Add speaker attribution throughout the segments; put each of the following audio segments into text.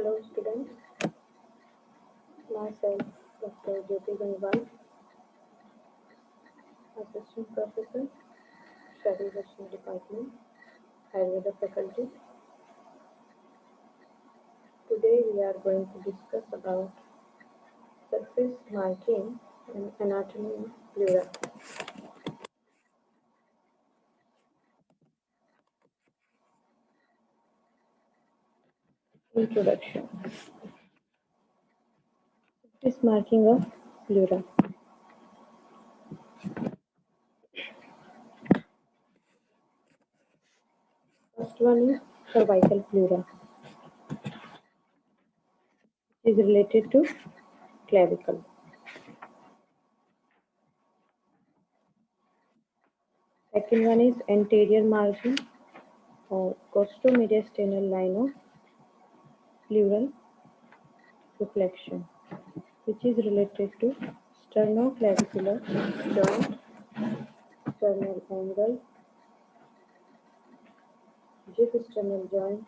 Speaker 1: Hello students, myself Dr. Jyoti Ganwal, Assistant Professor, Study Rational Department, Ayurveda Faculty. Today we are going to discuss about surface marking and anatomy of pleura. Introduction. Surface marking of pleura. First one is cervical pleura, which is related to clavicle. Second one is anterior margin or costomediastinal line of pleural reflection, which is related to sternoclavicular joint, sternal angle, sternal joint,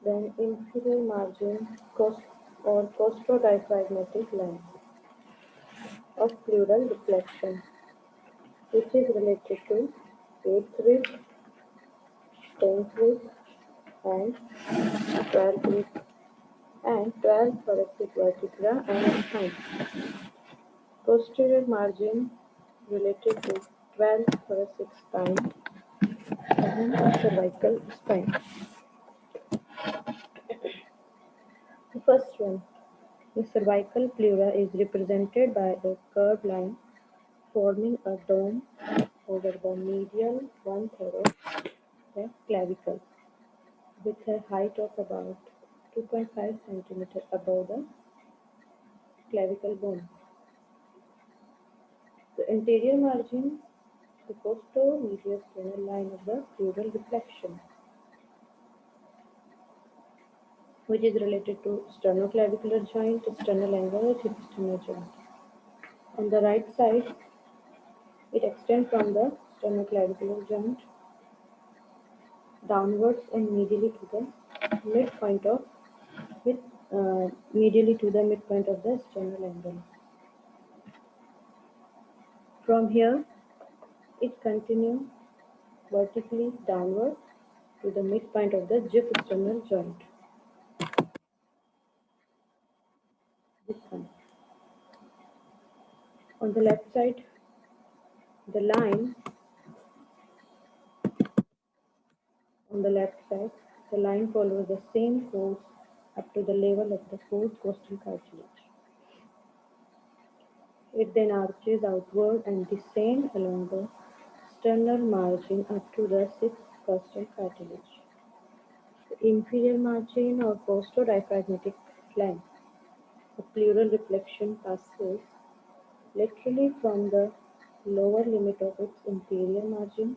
Speaker 1: then inferior margin or costodiaphragmatic line of pleural deflection, which is related to 8th rib, 10th rib, and 12th rib, and 12th thoracic vertebra and spine. Posterior margin related to 12th thoracic spine and cervical spine. The first one, the cervical pleura is represented by a curved line forming a dome over the medial one-third of the clavicle with a height of about 2.5 cm above the clavicle bone. The anterior margin, the costo-mediastinal line of the pleural deflection, which is related to sternoclavicular joint, sternal angle, sternal joint. On the right side, it extends from the sternoclavicular joint downwards and medially to the midpoint of the sternal angle. From here, it continues vertically downward to the midpoint of the sternal joint. This one. On the left side, the line follows the same course up to the level of the fourth costal cartilage. It then arches outward and descends along the sternal margin up to the sixth costal cartilage. The inferior margin or costodiaphragmatic line of pleural reflection passes laterally from the lower limit of its inferior margin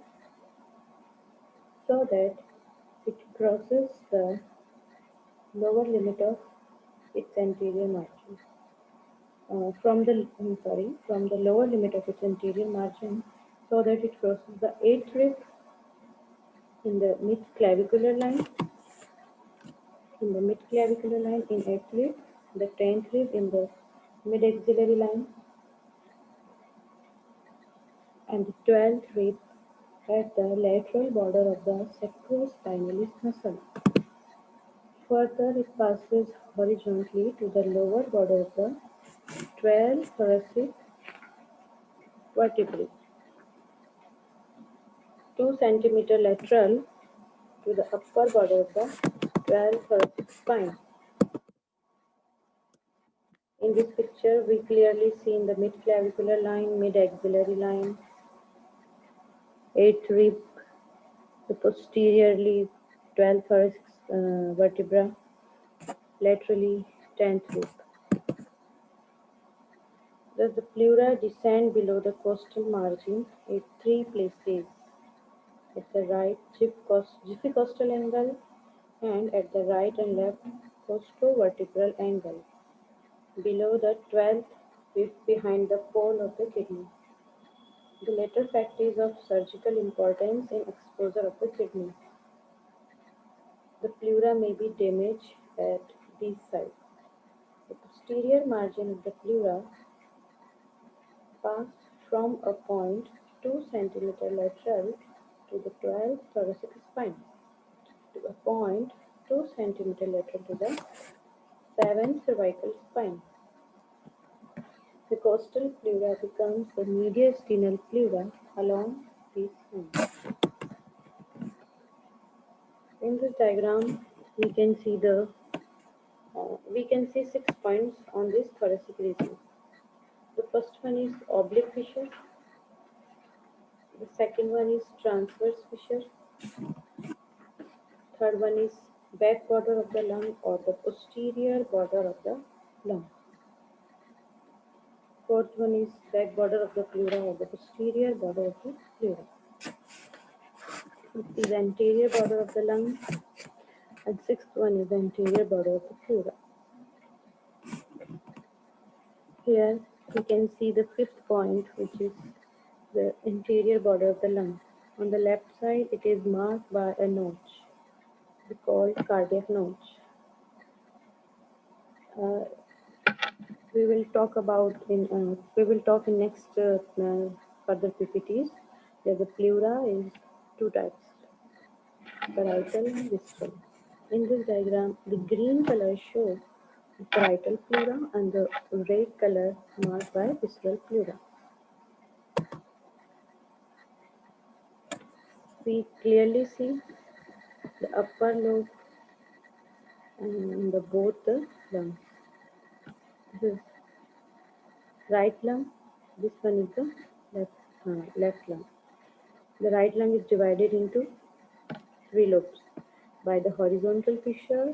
Speaker 1: so that it crosses the lower limit of its anterior margin. From the lower limit of its anterior margin so that it crosses the 8th rib in the mid-clavicular line, in 8th rib, the 10th rib in the mid-axillary line, and the 12th rib at the lateral border of the sacrospinalis muscle. Further, it passes horizontally to the lower border of the 12th thoracic vertebrae, 2 cm lateral to the upper border of the 12th thoracic spine. In this picture, we clearly see in the mid-clavicular line, mid-axillary line, 8th rib, the posteriorly 12th thoracic vertebra, laterally 10th rib. Thus, the pleura descend below the costal margin at 3 places: at the right gyphicostal angle and at the right and left costovertebral angle, below the 12th rib behind the pole of the kidney. The latter fact is of surgical importance in exposure of the kidney. The pleura may be damaged at these sites. The posterior margin of the pleura pass from a point 2 cm lateral to the 12th thoracic spine to a point 2 cm lateral to the 7th cervical spine. The costal pleura becomes the mediastinal pleura along these lines. In this diagram, we can see we can see 6 points on this thoracic region. The first one is oblique fissure. The second one is transverse fissure. Third one is back border of the lung or the posterior border of the lung. Fourth one is back border of the pleura or the posterior border of the pleura. Fifth is anterior border of the lung, and sixth one is the anterior border of the pleura. Here we can see the fifth point, which is the anterior border of the lung. On the left side, it is marked by a notch, we call cardiac notch. Uh, we will talk in next further PPTs that the pleura is two types, parietal and visceral. In this diagram, the green color shows the parietal pleura and the red color marked by visceral pleura. We clearly see the upper lobe and both the lungs. This is right lung. This one is the left lung. The right lung is divided into three lobes by the horizontal fissure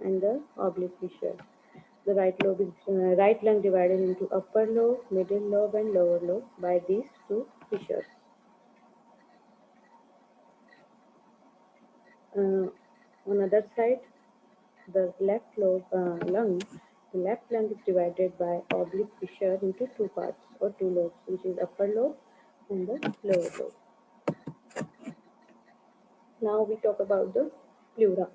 Speaker 1: and the oblique fissure. The right lung divided into upper lobe, middle lobe, and lower lobe by these two fissures. On other side, the left lung is divided by oblique fissure into two parts or two lobes, which is upper lobe and the lower lobe. Now we talk about the pleura.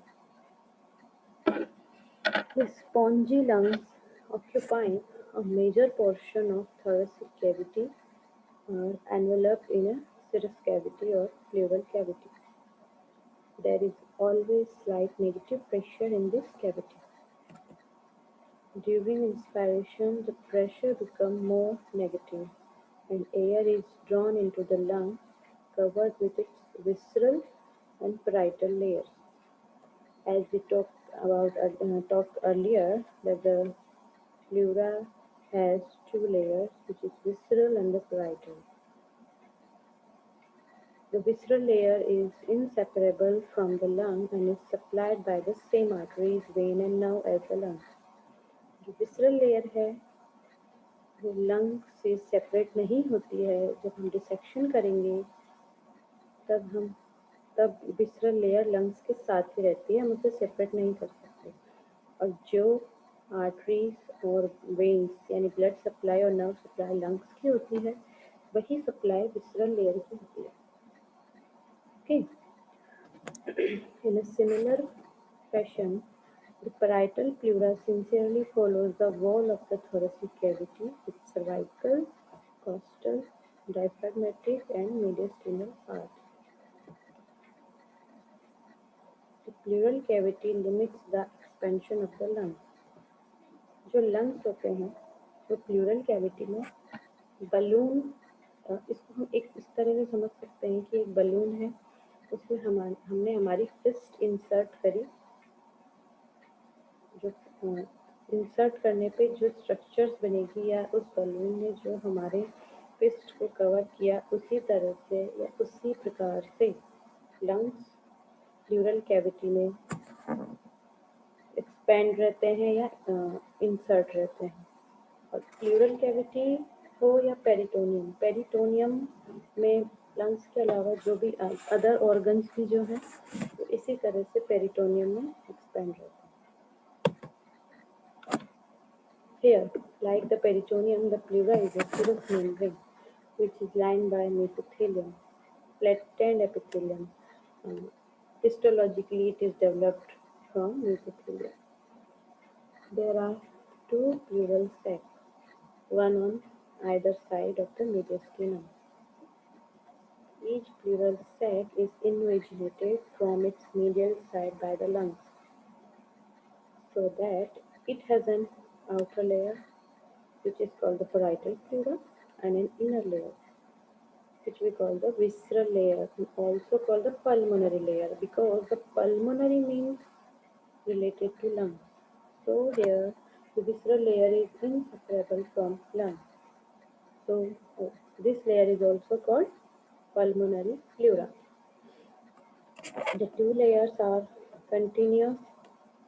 Speaker 1: The spongy lungs occupying a major portion of thoracic cavity are enveloped in a cirrus cavity or pleural cavity. There is always slight negative pressure in this cavity. During inspiration, the pressure becomes more negative and air is drawn into the lung covered with its visceral and parietal layers. As we talked earlier, that the pleura has two layers, which is visceral and the parietal. The visceral layer is inseparable from the lung and is supplied by the same arteries, vein and nerve as the lung. जो visceral layer है वो lung से separate नहीं होती है. जब हम dissection करेंगे तब विसरल लेयर लंग्स के साथ ही रहती है, हम उसे सेपरेट नहीं कर सकते. और जो आर्टरीज और वेन्स यानी ब्लड सप्लाई और नर्व सप्लाई लंग्स की होती है, वही सप्लाई विसरल लेयर की होती है. Okay. In a similar fashion, the parietal pleura sincerely follows the wall of the thoracic cavity with cervical, costal, diaphragmatic, and mediastinal parts. The pleural cavity limits the expansion of the lungs. जो lungs होते हैं वो pleural cavity में balloon, इसको हम एक इस तरह से समझ सकते हैं कि एक बलून है, उसमें हमने हमारी फिस्ट इंसर्ट करी. जो इंसर्ट करने पे जो स्ट्रक्चर्स बनेगी या उस बलून ने जो हमारे फिस्ट को कवर किया, उसी तरह से या उसी प्रकार से लंग्स प्लूरल कैविटी में एक्सपेंड रहते हैं या इंसर्ट रहते हैं. और प्लूरल कैविटी हो या पेरिटोनियम, पेरिटोनियम में लंग्स के अलावा जो भी अदर ऑर्गन्स भी जो हैं वो इसी तरह से पेरिटोनियम में एक्सपेंड रहते हैं. Here, like the peritoneum, the pleura is a serous membrane which is lined by mesothelium, flattened epithelium, Histologically, it is developed from mesothelium. There are two pleural sacs, one on either side of the mediastinum. Each pleural sac is invaginated from its medial side by the lungs, so that it has an outer layer, which is called the parietal pleura, and an inner layer, which we call the visceral layer, and also called the pulmonary layer, because the pulmonary means related to lungs. So here, the visceral layer is inseparable from lungs. So this layer is also called pulmonary pleura. The two layers are continuous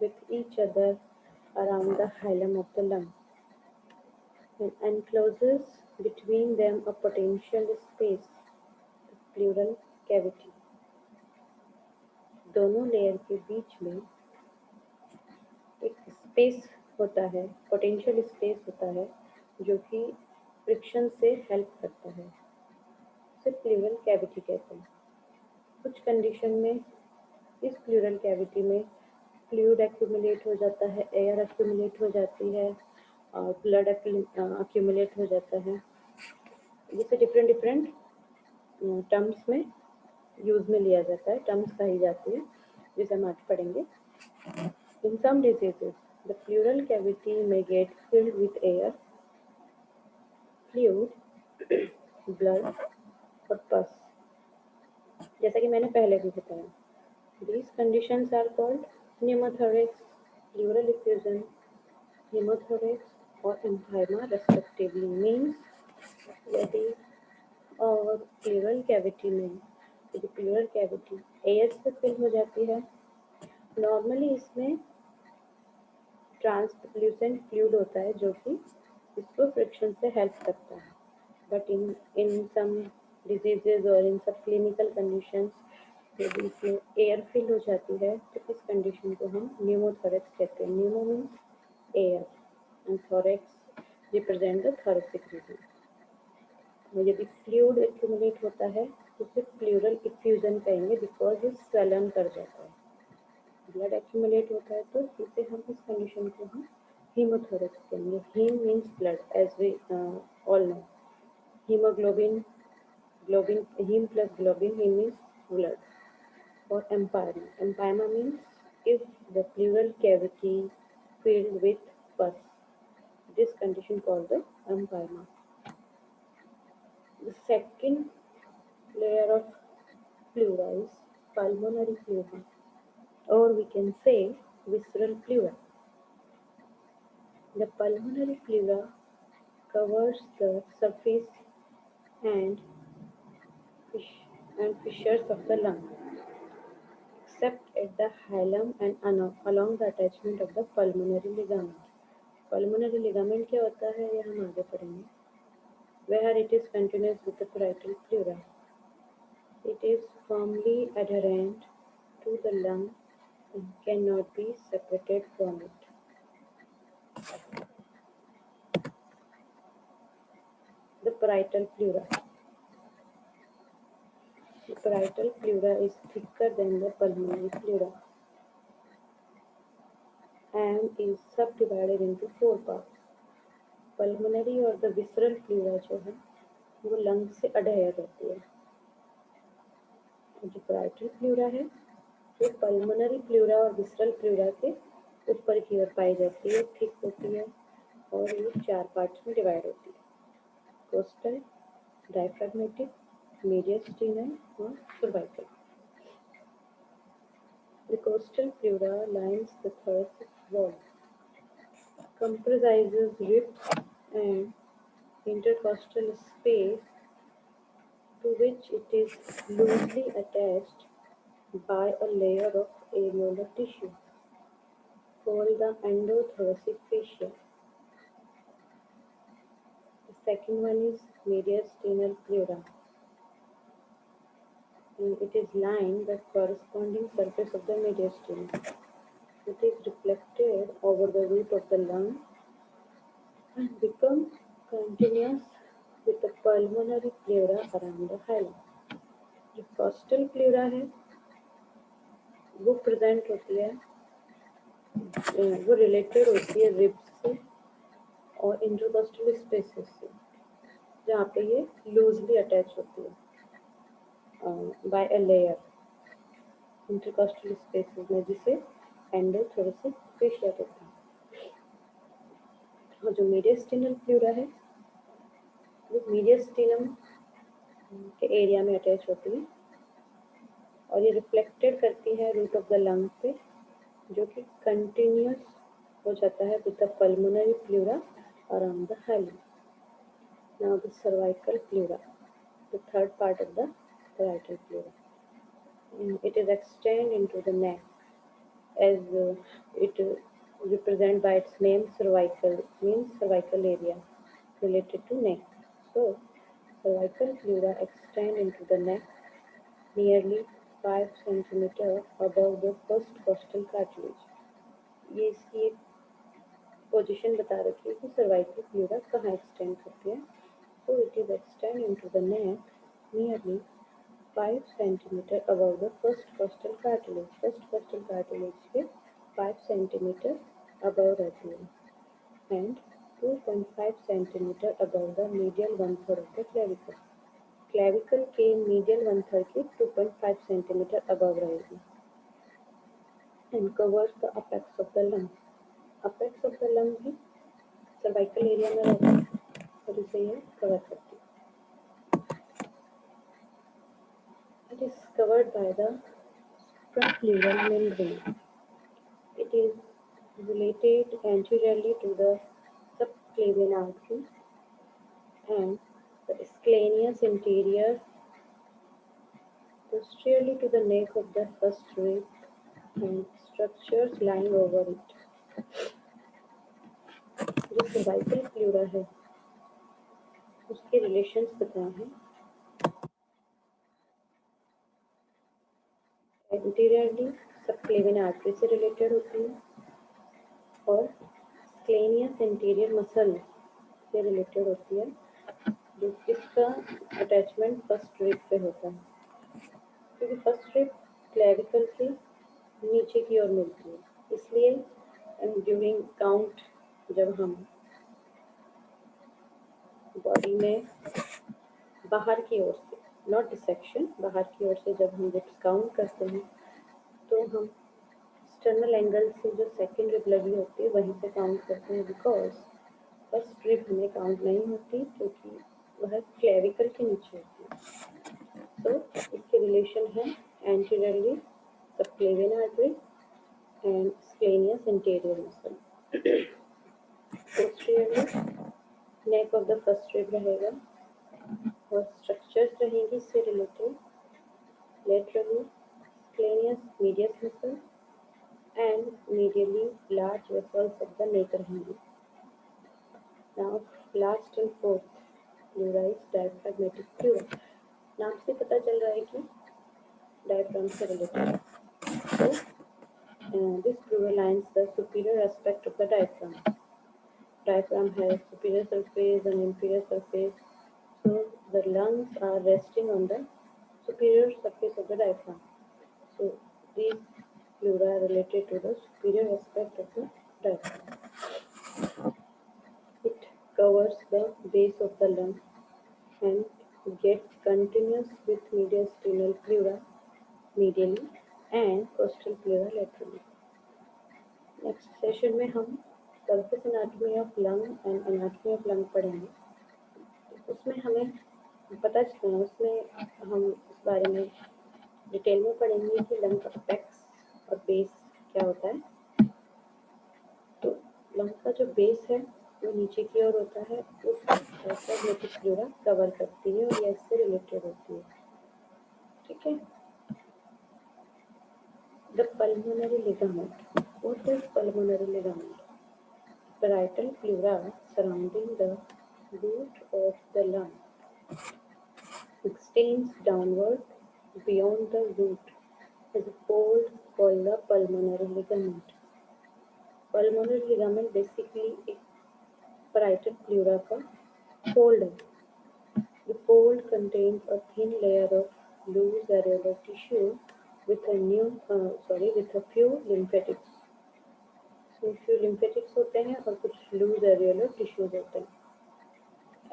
Speaker 1: with each other around the hilum of the lung and encloses between them a potential space, the pleural cavity. दोनों layer के बीच में एक space होता है, potential space होता है, जो कि फ्रिक्शन से हेल्प करता है, इसे प्लूरल कैविटी कहते हैं। कुछ कंडीशन में इस प्लूरल कैविटी में फ्लूइड एक्यूमुलेट हो जाता है, एयर एक्यूमुलेट हो जाती है और ब्लड एक्यूमुलेट हो जाता है। जिसे डिफरेंट डिफरेंट टर्म्स में यूज में लिया जाता है, टर्म्स कही जाती है, जिसे हम आगे पढ़ेंगे। In some diseases, the pleural cavity may get filled with air, fluid, blood और pus, जैसा कि मैंने पहले भी बताया। These conditions are called pneumothorax, pleural effusion, pneumothorax और empyema respectively. Means यदि और प्लूरल कैविटी में यदि प्लूरल कैविटी एयर से फिल हो जाती है, नॉर्मली इसमें ट्रांसलूसेंट फ्लूइड होता है जो कि इसको फ्रिक्शन से हेल्प करता है, बट इन सम डिजीजेज और इन सब क्लिनिकल कंडीशंस यदि इसमें एयर फिल हो जाती है तो इस कंडीशन को हम न्यूमोथोरेक्स कहते हैं। Numa means air and thorax represent the thoracic region. यदि फ्लूइड एक्यूमुलेट होता है तो उसे प्लूरल इफ्यूजन कहेंगे, बिकॉज ये स्वेलन कर जाता है। ब्लड एक्यूमुलेट होता है तो इसे हम इस कंडीशन को हम हीमोथोरेक्स कहेंगे। Haem means blood, as we all know. Haemoglobin, globin, haem plus globin, haem means blood. और empyema, empyema means if the pleural cavity filled with pus, this condition called the empyema. The second layer of pleura is pulmonary pleura, or we can say visceral pleura. The pulmonary pleura covers the surface and fissures of the lung, except at the hilum and along the attachment of the pulmonary ligament. Pulmonary ligament क्या होता है यह हम आगे पढ़ेंगे। Where it is continuous with the parietal pleura. It is firmly adherent to the lung and cannot be separated from it. The parietal pleura. The parietal pleura is thicker than the pulmonary pleura and is subdivided into 4 parts. Pulmonary और the visceral pleura जो है वो lung से adhere रहती है। जो parietal pleura है वो pulmonary pleura और visceral pleura के ऊपर की ओर पाई जाती है, थिक होती है और ये 4 पार्ट्स में डिवाइड होती है। कोस्टल, डायफ्राग्मेटिक, mediastinal और cervical. The costal pleura lines the thoracic wall, comprises ribs and intercostal space to which it is loosely attached by a layer of areolar tissue called the endothoracic fascia. The second one is mediastinal pleura. And it is lined the corresponding surface of the mediastinum. It is reflected over the root of the lung and becomes continuous with the pulmonary pleura around the hilum. जो costal pleura है वो present होती है, वो related होती है ribs से और इंटरकॉस्टल स्पेसेस से, जहाँ पे ये लूजली अटैच होती है by a layer intercostal spaces में, जिसे एंडोथोरेसिक फेशिया कहते हैं। और जो मीडियस्टिनल प्लूरा है वो मीडियस्टिनम के एरिया में अटैच होती है और ये रिफ्लेक्टेड करती है रूट ऑफ द लंग पे, जो कि कंटिन्यूस हो जाता है with the pulmonary pleura around the highly. Now the cervical pleura, the third part of the parietal pleura. It is extend into the neck as it represent by its name cervical, means cervical area related to neck. So cervical pleura extend into the neck nearly 5 centimeter above the first costal cartilage. ये इसकी एक position बता रखी है कि cervical pleura कहाँ extend करती है। So it is extend into the neck nearly 5 centimeter above the first costal cartilage. First costal cartilage के 5 centimeter above रहती है and 2.5 centimeter above the medial one third of the clavicle. Clavicle के medial one third के 2.5 centimeter above रहेगी and covers the apex of the lung. Apex of the lung भी cervical area में रहता है और इसे ये कवर करती है। It is covered by the suprapleural membrane. It is related anteriorly to the subclavian artery and the scalenus anterior posteriorly to the neck of the first rib and structures lying over it. जो cervical pleura है उसके relations बताए हैं। Anteriorly subclavian artery से related होती है और स्क्लेनियस interior muscle से रिलेटेड होती है, जो इसका अटैचमेंट फर्स्ट रिब पे होता है, क्योंकि फर्स्ट रिब क्लेविकल के नीचे की ओर मिलती है। इसलिए ड्यूरिंग काउंट जब हम बॉडी में बाहर की ओर से, नॉट डिसेक्शन, बाहर की ओर से जब हम रिब्स काउंट करते हैं तो हम एक्सटर्नल एंगल से जो सेकंड रिब लगी होती है वहीं से काउंट करते हैं, बिकॉज फर्स्ट रिब हमें काउंट नहीं होती क्योंकि वह क्लेविकल के नीचे होती है। तो इसके रिलेशन है anteriorly subclavian artery and scalenus interior muscle. Posteriorly neck of the first rib रहेगा और स्ट्रक्चर्स रहेंगी इससे related. Laterally scalenus medius muscle and medially large vessels of the neck रहेंगी। Now last and fourth pleura is diaphragmatic pleura. नाम से पता चल रहा है कि डायफ्राम से रिलेटेड है। So this pleura lines the superior aspect of the diaphragm. Diaphragm has superior surface and inferior surface. So the lungs are resting on the superior surface of the diaphragm. So these pleura are related to the superior aspect of the diaphragm. It covers the base of the lung and gets continuous with mediastinal pleura medially and costal pleura laterally. Next session में हम surface anatomy of lung and anatomy of lung पढ़ेंगे। उसमें हमें पता चलना, उसमें हम इस बारे में डिटेल में पढ़ेंगे कि लंग का अपेक्स और बेस क्या होता है। तो लंग का जो बेस है वो नीचे की ओर होता है, उसको डायफ्रैग्मेटिक प्लूरा कवर करती है और यह इससे रिलेटेड होती है। ठीक है। The pulmonary ligament, what is pulmonary ligament? Parietal pleura surrounding the root of the lung extends downward beyond the root as a fold called the pulmonary ligament. Pulmonary ligament basically एक parietal pleura का fold है। The fold contains a thin layer of loose areolar tissue with a few lymphatics. So few lymphatics होते हैं और कुछ loose areolar tissues होते हैं.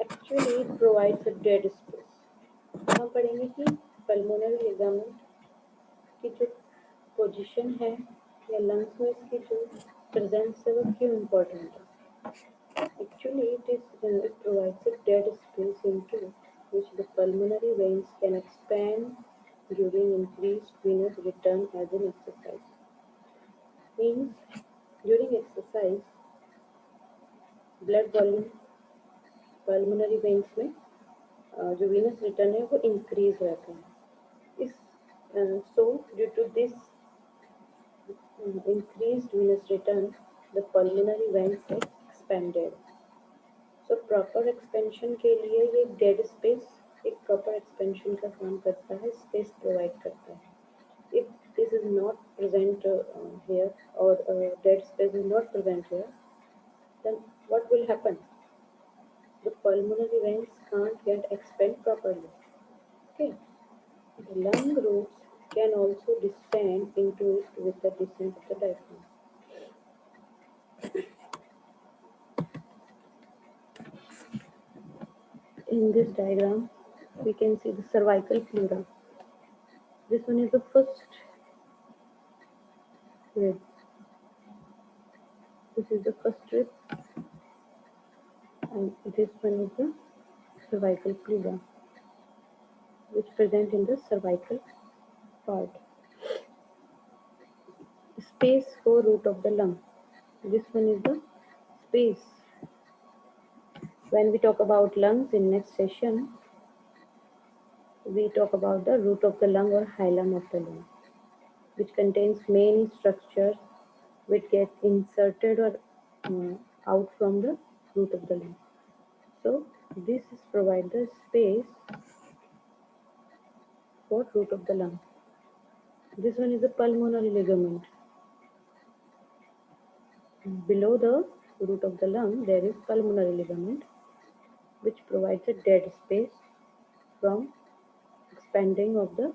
Speaker 1: Actually, it provides a dead space. यहाँ पढ़ेंगे कि pulmonary ligament की जो पोजीशन है या लंग्स में इसकी जो प्रेजेंस है वो क्यों इम्पोर्टेंट है. Actually, it provides a dead space into which the pulmonary veins can expand during increased venous return as an exercise. Means during exercise, blood volume pulmonary veins में जो venous return है वो increase रहता है. So due to this increased venous return, the pulmonary veins get expanded. So proper expansion के लिए ये dead space एक proper expansion का काम करता है, space provide करता है. If this is not present here or dead space is not present here, then what will happen? The pulmonary veins can't get expand properly. Okay. The lung roots can also descend into it with the descent of the diaphragm. In this diagram, we can see the cervical pleura. This one is the first rib. This is the first rib, and this one is the cervical pleura, which present in the cervical part. Space for root of the lung. This one is the space. When we talk about lungs in next session, we talk about the root of the lung or hilum of the lung, which contains many structures which get inserted or out from the root of the lung. So this is provide the space for root of the lung. This one is the pulmonary ligament. Below the root of the lung, there is pulmonary ligament, which provides a dead space from expanding of the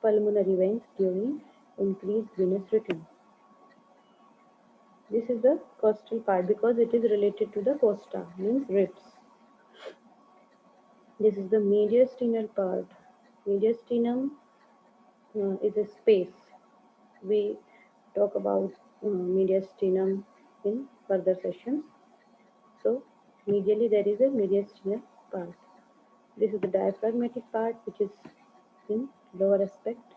Speaker 1: pulmonary veins during increased venous return. This is the costal part because it is related to the costa, means ribs. This is the mediastinal part. Mediastinum is a space. We talk about mediastinum in further sessions. So, medially there is a mediastinal part. This is the diaphragmatic part, which is in lower aspect.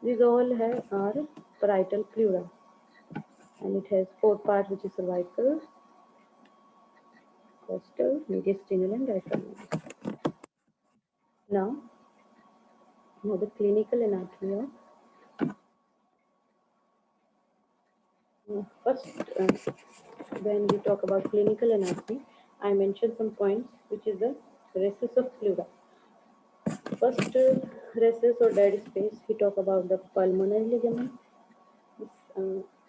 Speaker 1: These all are parietal pleura, and it has 4 parts, which is cervical, costal, mediastinal, and diaphragmatic. Now the clinical anatomy of first, when we talk about clinical anatomy, I mentioned some points, which is the races of pleura. First, races or dead space, we talk about the pulmonary ligament.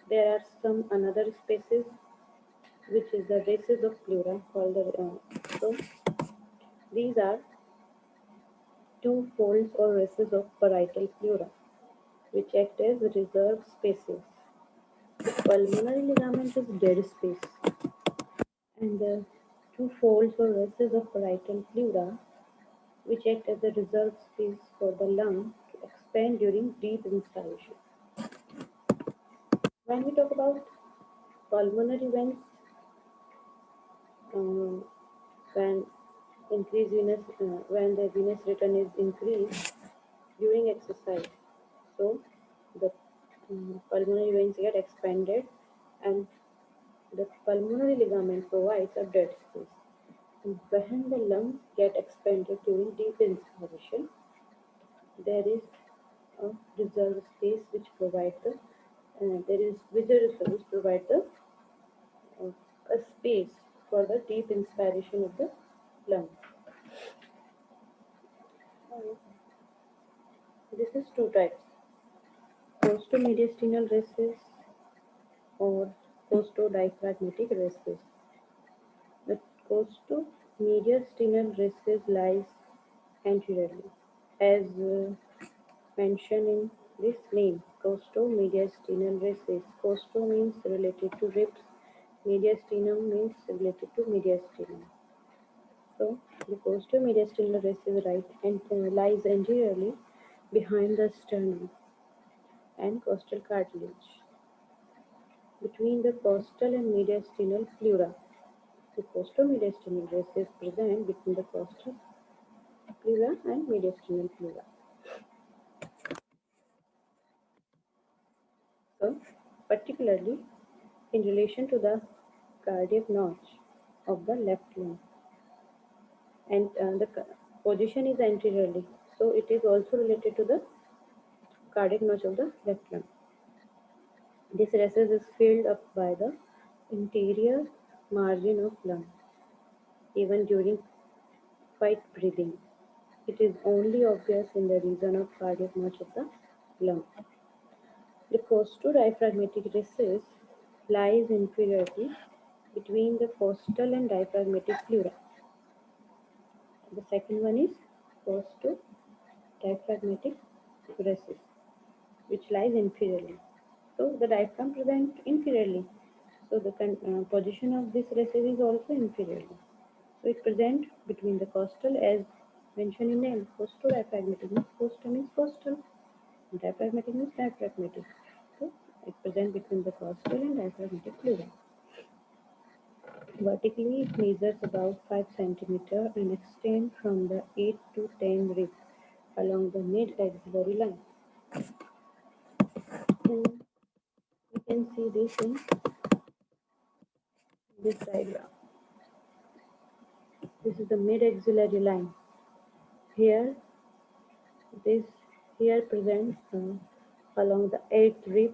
Speaker 1: There are some another spaces, which is the races of pleura called so these are two folds or races of parietal pleura, which act as reserved spaces. The pulmonary ligament is dead space, and the two folds or races of parietal pleura, which act as a reserved space for the lung to expand during deep inspiration. When we talk about pulmonary veins, when when the venous return is increased during exercise, so the pulmonary veins get expanded, and the pulmonary ligament provides a dead space. And when the lungs get expanded during deep inspiration, there is a reserved space which provides the a space for the deep inspiration of the lung. This is two types: costo-mediastinal races or costo-diaphragmatic races. The costo-mediastinal races lies anteriorly, as mentioned in this name, costo-mediastinal races. Costo means related to ribs, mediastinum means related to mediastinum. So the costo-mediastinal races right and lies anteriorly behind the sternum and costal cartilage, between the costal and mediastinal pleura. The costo-mediastinal races present between the costal pleura and mediastinal pleura. So, particularly in relation to the cardiac notch of the left lung, and the position is anteriorly, so it is also related to the cardiac notch of the left lung. This recess is filled up by the interior margin of lung, even during quiet breathing. It is only obvious in the region of cardiac notch of the lung. The costo-diaphragmatic recess lies inferiorly between the costal and diaphragmatic pleura. The second one is costo-diaphragmatic recess, which lies inferiorly. So the diaphragm presents inferiorly. So the position of this recess is also inferiorly. So it presents between the costal, as mentioned in name, costo-diaphragmatic means costo means costal, diaphragmatic means diaphragmatic. So it presents between the costal and diaphragmatic pleura. Vertically, it measures about 5 cm and extends from the 8 to 10 ribs along the mid-axillary line. And you can see this in this diagram. This is the mid-axillary line. Here, this here presents along the 8th rib.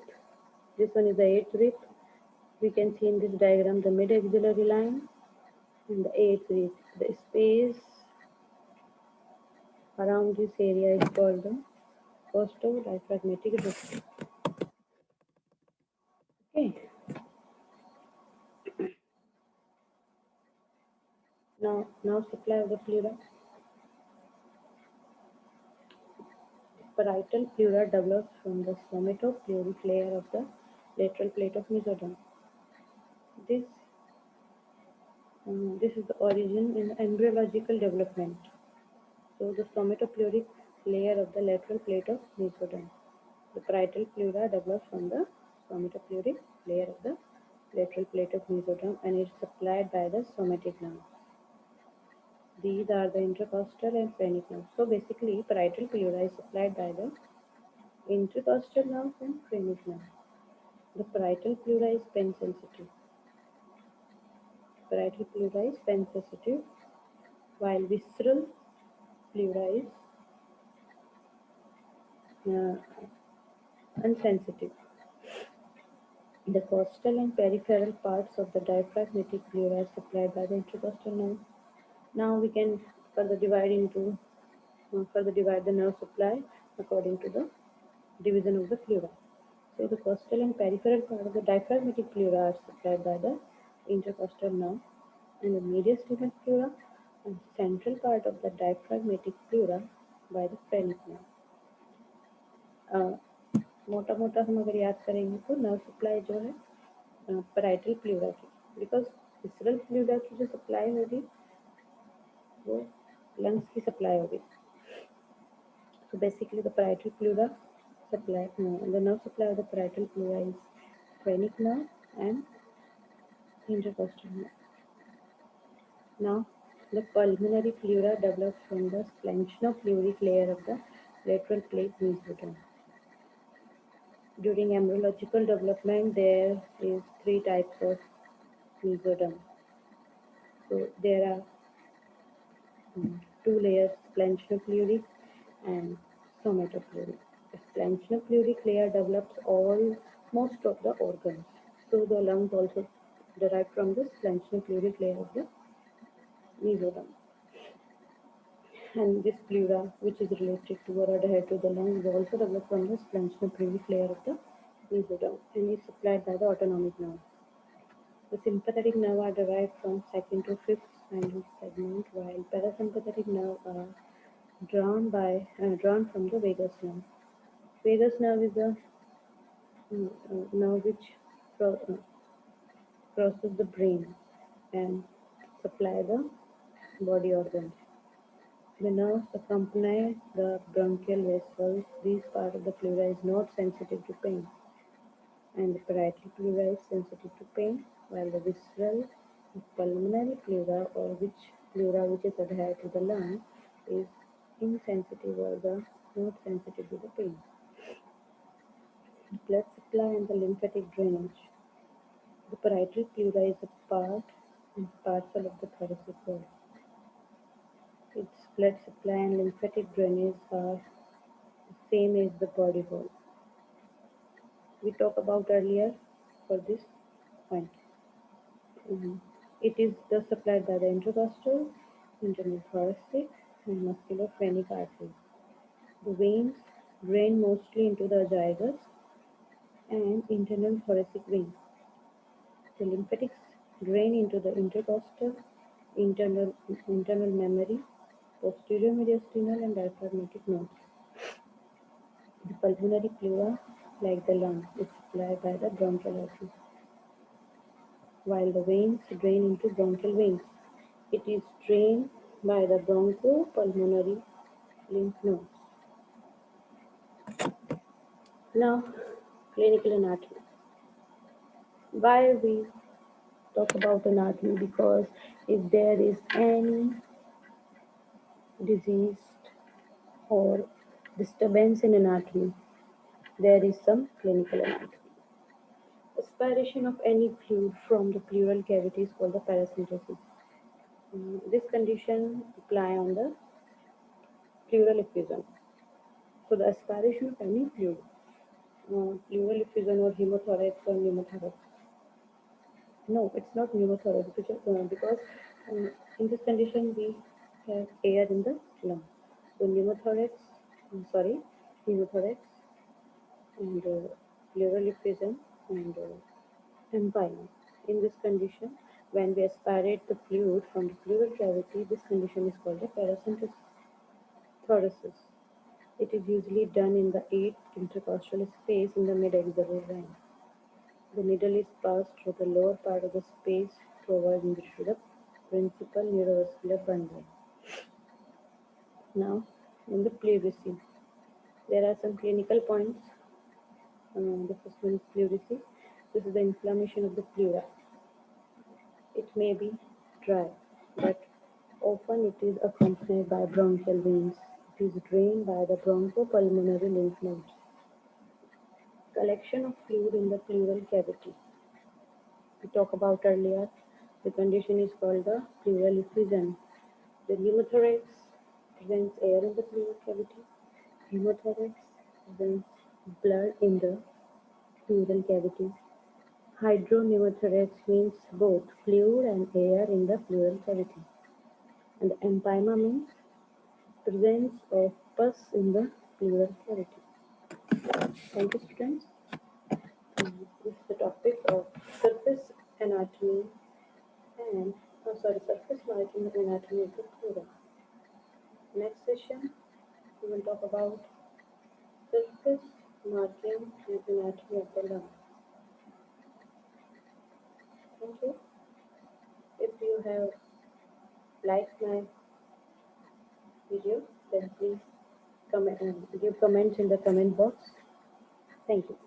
Speaker 1: This one is the 8th rib. We can see in this diagram the mid-axillary line and the 8th rib. The space around this area is called the costo-diaphragmatic rib. Okay. Now supply of the pleura. Parietal pleura develops from the somatopleuric layer of the lateral plate of mesoderm. This this is the origin in the embryological development. So the somatopleuric layer of the lateral plate of mesoderm. The parietal pleura develops from the somatopleuric layer of the lateral plate of mesoderm and is supplied by the somatic nerve. These are the intercostal and phrenic nerves. So basically, parietal pleura is supplied by the intercostal nerve and phrenic nerve. The parietal pleura is pen sensitive. Parietal pleura is pen sensitive, while visceral pleura is uh, unsensitive. The costal and peripheral parts of the diaphragmatic pleura are supplied by the intercostal nerve. Now we can further divide the nerve supply according to the division of the pleura. So the costal and peripheral part of the diaphragmatic pleura are supplied by the intercostal nerve, and the mediastinal pleura and central part of the diaphragmatic pleura by the phrenic nerve. मोटा मोटा हम अगर याद करेंगे तो nerve supply जो है parietal pleura की, बिकॉज विसरल प्लूरा की जो सप्लाई होगी वो लंग्स की सप्लाई होगी. So basically the parietal pleura supply, the nerve supply of the parietal pleura is phrenic nerve and intercostal nerve. Now the pulmonary pleura develops from the splanchno-pleuric layer of the lateral plate mesoderm. During embryological development, there is 3 types of mesoderm. So there are 2 layers, splanchno-pleuric and somatopleuric. The splanchno-pleuric layer develops most of the organs. So the lungs also derive from the splanchno-pleuric layer of the mesoderm. And this pleura, which is related to or adhered to the lungs, is also developed from the splanchno-pleuric layer of the mesoderm and is supplied by the autonomic nerve. The sympathetic nerve are derived from second to fifth spinal segment, while parasympathetic nerve are drawn from the vagus nerve. Vagus nerve is a nerve which crosses the brain and supply the body organs. The nerves accompany the bronchial vessels. This part of the pleura is not sensitive to pain, and the parietal pleura is sensitive to pain, while the visceral pulmonary pleura, or which pleura which is adhered to the lung, is insensitive or not sensitive to the pain. The blood supply and the lymphatic drainage. The parietal pleura is a part and parcel of the thoracic wall. Its blood supply and lymphatic drainage are the same as the body wall. We talked about earlier for this point. It is thus supplied by the intercostal, internal thoracic, and musculophrenic arteries. The veins drain mostly into the azygos and internal thoracic veins. The lymphatics drain into the intercostal, internal mammary, posterior mediastinal, and diaphragmatic nodes. The pulmonary pleura, like the lung, is supplied by the bronchial artery, while the veins drain into bronchial veins. It is drained by the bronchopulmonary lymph nodes. Now, clinical anatomy. Why we talk about anatomy? Because if there is any disease or disturbance in anatomy, there is some clinical anatomy. Aspiration of any fluid from the pleural cavity is called the paracentesis. This condition apply on the pleural effusion. So the aspiration of any fluid, pleural effusion or hemothorax or pneumothorax. No, it's not pneumothorax because in this condition we have air in the lung. So pneumothorax and pleural effusion and empyema. In this condition, when we aspirate the fluid from the pleural cavity, this condition is called the paracentesis. Thoracis. It is usually done in the eighth intercostal space in the mid-axillary line. The needle is passed through the lower part of the space providing to the principal neurovascular bundle. Now, in the pleurisy, there are some clinical points. The first one is pleurisy. This is the inflammation of the pleura. It may be dry, but often it is accompanied by bronchial veins. It is drained by the bronchopulmonary lymph nodes. Collection of fluid in the pleural cavity. We talked about earlier. The condition is called the pleural effusion. The pneumothorax prevents air in the pleural cavity. Hemothorax prevents blood in the pleural cavity. Hydropneumothorax means both fluid and air in the pleural cavity. And the empyema means presence of pus in the pleural cavity. Thank you, students. This is the topic of surface anatomy and surface marking anatomy of the pleura. Next session, we will talk about surface marking and anatomy of the lung. Thank you. If you have liked my video, then please give comments in the comment box. Thank you.